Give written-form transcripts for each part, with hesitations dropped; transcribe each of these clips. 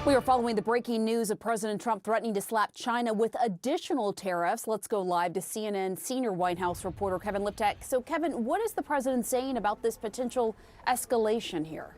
We are following the breaking news of President Trump threatening to slap China with additional tariffs. Let's go live to CNN senior White House reporter Kevin Liptak. So, Kevin, what is the president saying about this potential escalation here?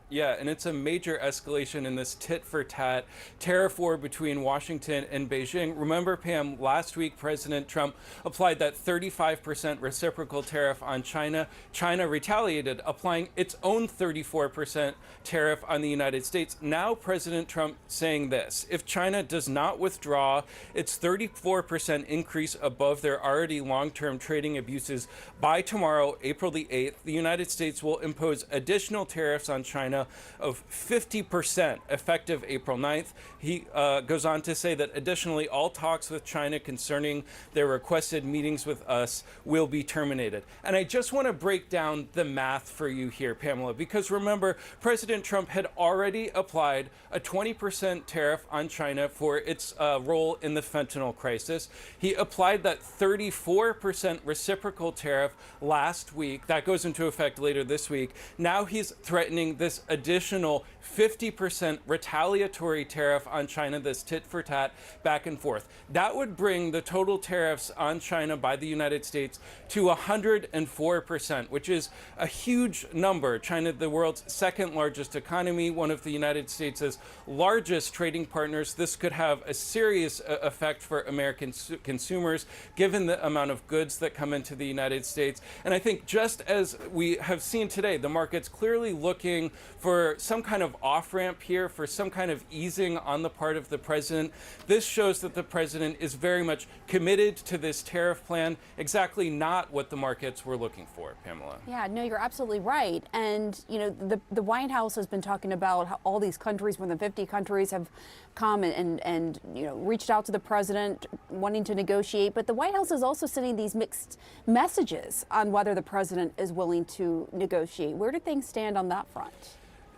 Yeah, and it's a major escalation in this tit-for-tat tariff war between Washington and Beijing. Remember, Pam, last week President Trump applied that 35% reciprocal tariff on China. China retaliated, applying its own 34% tariff on the United States. Now President Trump saying this: if China does not withdraw its 34% increase above their already long-term trading abuses by tomorrow, April the 8th, the United States will impose additional tariffs on China of 50% effective April 9th. He goes on to say that additionally, all talks with China concerning their requested meetings with us will be terminated. And I just want to break down the math for you here, Pamela, because remember, President Trump had already applied a 20% tariff on China for its role in the fentanyl crisis. He applied that 34% reciprocal tariff last week. That goes into effect later this week. Now he's threatening this additional 50% retaliatory tariff on China, this tit-for-tat back and forth. That would bring the total tariffs on China by the United States to 104%, which is a huge number. China, the world's second largest economy, one of the United States' largest trading partners. This could have a serious effect for American consumers, given the amount of goods that come into the United States. And I think just as we have seen today, the market's clearly looking for some kind of off-ramp here, for some kind of easing on the part of the president. This shows that the president is very much committed to this tariff plan, exactly not what the markets were looking for, Pamela. Yeah, no, you're absolutely right. And, you know, the White House has been talking about how all these countries, more than 50 countries, have come and you know, reached out to the president wanting to negotiate. But the White House is also sending these mixed messages on whether the president is willing to negotiate. Where do things stand on that front?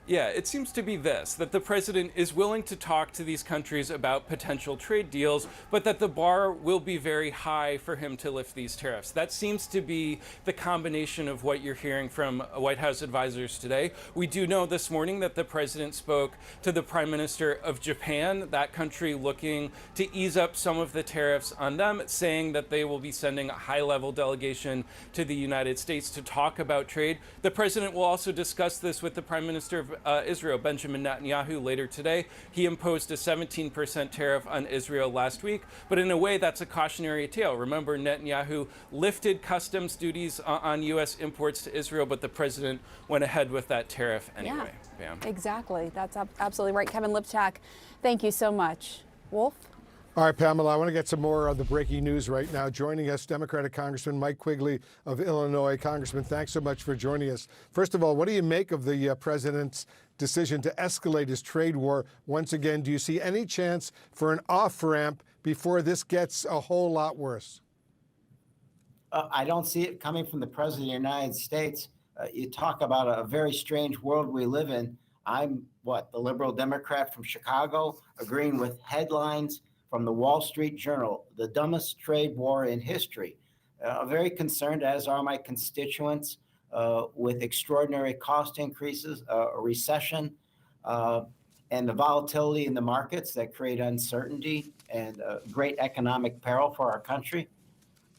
Yeah, it seems to be this, that the president is willing to talk to these countries about potential trade deals, but that the bar will be very high for him to lift these tariffs. That seems to be the combination of what you're hearing from White House advisors today. We do know this morning that the president spoke to the Prime Minister of Japan, that country looking to ease up some of the tariffs on them, saying that they will be sending a high-level delegation to the United States to talk about trade. The president will also discuss this with the Prime Minister of Israel, Benjamin Netanyahu, later today. He imposed a 17% tariff on Israel last week, but in a way that's a cautionary tale. Remember, Netanyahu lifted customs duties on U.S. imports to Israel, but the president went ahead with that tariff anyway. Yeah, exactly. That's absolutely right. Kevin Liptak, thank you so much. Wolf? All right, Pamela, I want to get some more of the breaking news right now. Joining us, Democratic Congressman Mike Quigley of Illinois. Congressman, thanks so much for joining us. First of all, what do you make of the president's decision to escalate his trade war once again? Do you see any chance for an off-ramp before this gets a whole lot worse? I don't see it coming from the President of the United States. You talk about a very strange world we live in. I'm, the liberal Democrat from Chicago, agreeing with headlines from the Wall Street Journal, the dumbest trade war in history. Very concerned, as are my constituents, with extraordinary cost increases, a recession, and the volatility in the markets that create uncertainty and great economic peril for our country.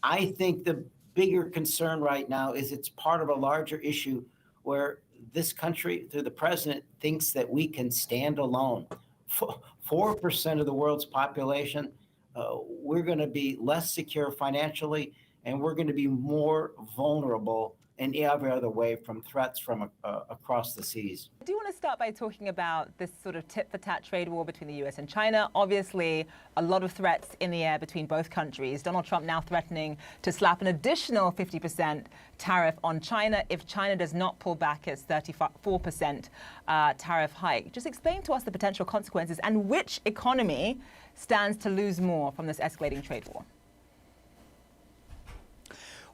I think the bigger concern right now is it's part of a larger issue where this country, through the president, thinks that we can stand alone. 4% of the world's population, we're going to be less secure financially, and we're going to be more vulnerable in every other way from threats from across the seas. I do want to start by talking about this sort of tit-for-tat trade war between the U.S. and China. Obviously, a lot of threats in the air between both countries. Donald Trump now threatening to slap an additional 50% tariff on China if China does not pull back its 34% tariff hike. Just explain to us the potential consequences and which economy stands to lose more from this escalating trade war.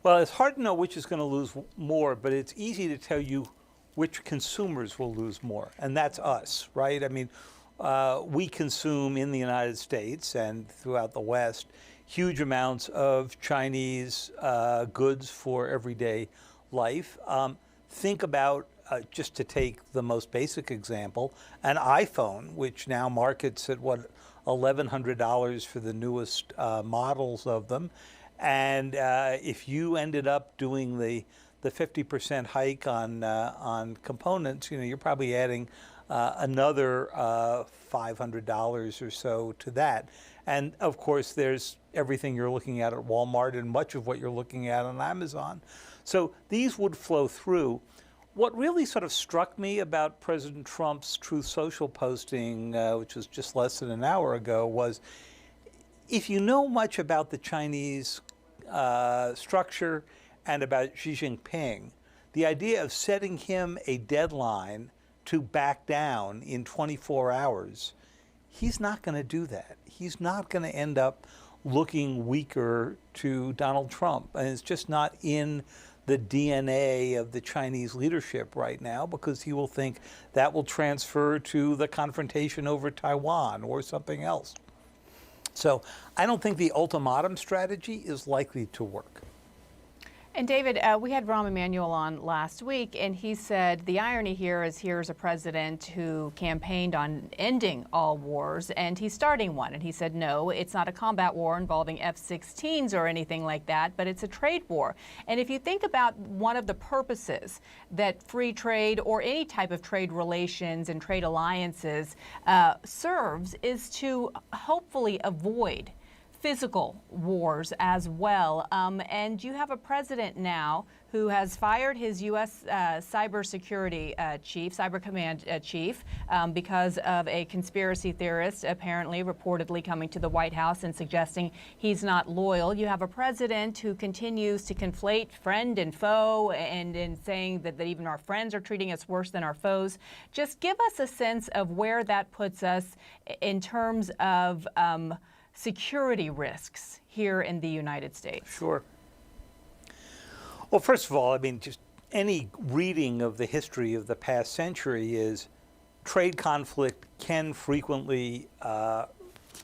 Well, it's hard to know which is going to lose more, but it's easy to tell you which consumers will lose more, and that's us, right? I mean, we consume in the United States and throughout the West huge amounts of Chinese goods for everyday life. Think about just to take the most basic example, an iPhone, which now markets at what, $1,100 for the newest models of them, and if you ended up doing the 50% hike on components, you're probably adding another $500 or so to that. And of course, there's everything you're looking at Walmart and much of what you're looking at on Amazon. So these would flow through. What really sort of struck me about President Trump's Truth Social posting, which was just less than an hour ago, was if you know much about the Chinese structure and about Xi Jinping, the idea of setting him a deadline to back down in 24 hours, he's not going to do that. He's not going to end up looking weaker to Donald Trump. And it's just not in the DNA of the Chinese leadership right now, because he will think that will transfer to the confrontation over Taiwan or something else. So I don't think the ultimatum strategy is likely to work. And David, we had Rahm Emanuel on last week, and he said the irony here is here's a president who campaigned on ending all wars, and he's starting one. And he said, no, it's not a combat war involving F-16s or anything like that, but it's a trade war. And if you think about one of the purposes that free trade or any type of trade relations and trade alliances serves is to hopefully avoid physical wars as well. And you have a president now who has fired his U.S. cybersecurity chief, cyber command chief, because of a conspiracy theorist apparently reportedly coming to the White House and suggesting he's not loyal. You have a president who continues to conflate friend and foe and saying that even our friends are treating us worse than our foes. Just give us a sense of where that puts us in terms of security risks here in the United States. Sure. Well, first of all, I mean, just any reading of the history of the past century is trade conflict can frequently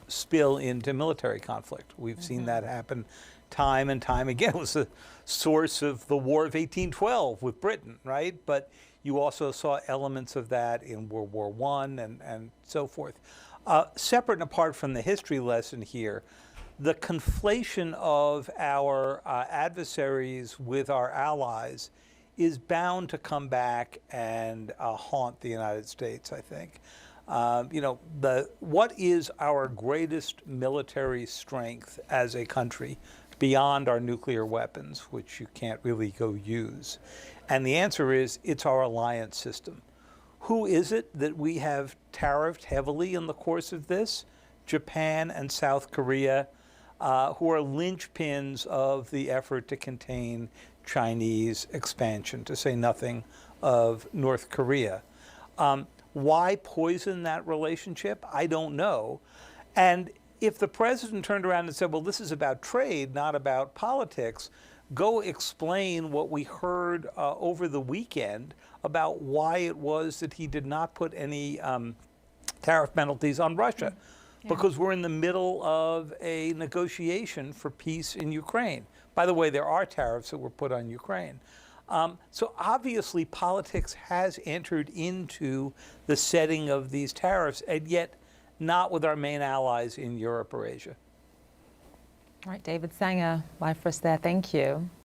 spill into military conflict. We've seen that happen time and time again. It was the source of the War of 1812 with Britain, right? But you also saw elements of that in World War I and so forth. Separate and apart from the history lesson here, the conflation of our adversaries with our allies is bound to come back and haunt the United States, I think. What is our greatest military strength as a country beyond our nuclear weapons, which you can't really go use? And the answer is, it's our alliance system. Who is it that we have tariffed heavily in the course of this? Japan and South Korea, who are linchpins of the effort to contain Chinese expansion, to say nothing of North Korea. Why poison that relationship? I don't know. And if the president turned around and said, well, this is about trade, not about politics, go explain what we heard over the weekend about why it was that he did not put any tariff penalties on Russia. Yeah. Because we're in the middle of a negotiation for peace in Ukraine. By the way, there are tariffs that were put on Ukraine. So obviously politics has entered into the setting of these tariffs, and yet not with our main allies in Europe or Asia. All right, David Sanger, live for us there. Thank you.